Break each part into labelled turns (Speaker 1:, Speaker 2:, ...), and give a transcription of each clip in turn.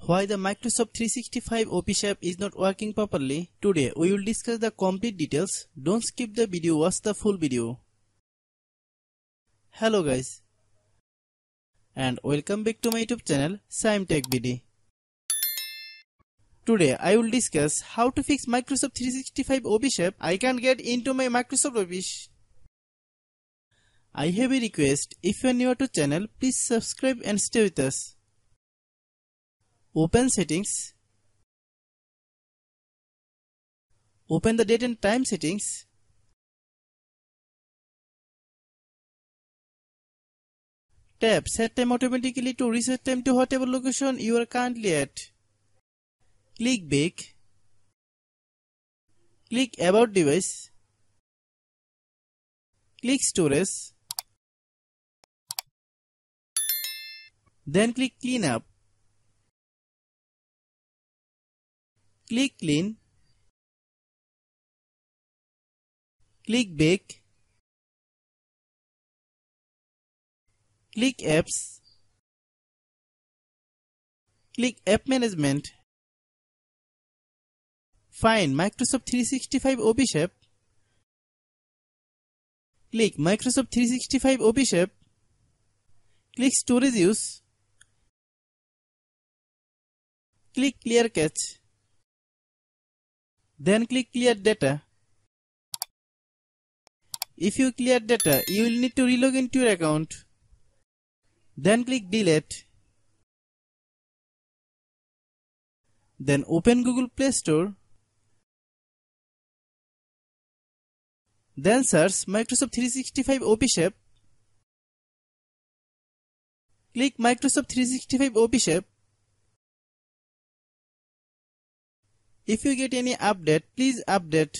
Speaker 1: Why the Microsoft 365 Office app is not working properly? Today we will discuss the complete details. Don't skip the video, watch the full video. Hello guys, and welcome back to my YouTube channel Shaem Tech BD. Today I will discuss how to fix Microsoft 365 Office app. I can't get into my Microsoft Office. I have a request. If you are new to channel, please subscribe and stay with us. Open settings. Open the date and time settings. Tap set time automatically to reset time to whatever location you are currently at. Click back. Click about device. Click storage. Then click clean up. Click clean. Click back. Click apps. Click app management. Find Microsoft 365 Office app. Click Microsoft 365 Office app. Click storage use. Click clear cache. Then click clear data. If you clear data, you will need to relog into your account. Then click delete. Then open Google Play Store. Then search Microsoft 365 Office app. Click Microsoft 365 Office app. If you get any update, please update.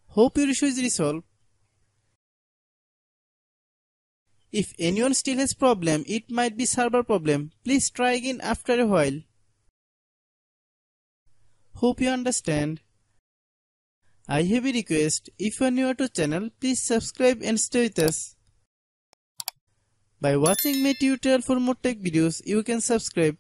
Speaker 1: Hope your issue is resolved. If anyone still has problem, it might be server problem. Please try again after a while. Hope you understand. I have a request. If you are new to channel, please subscribe and stay with us. By watching my tutorial for more tech videos, you can subscribe.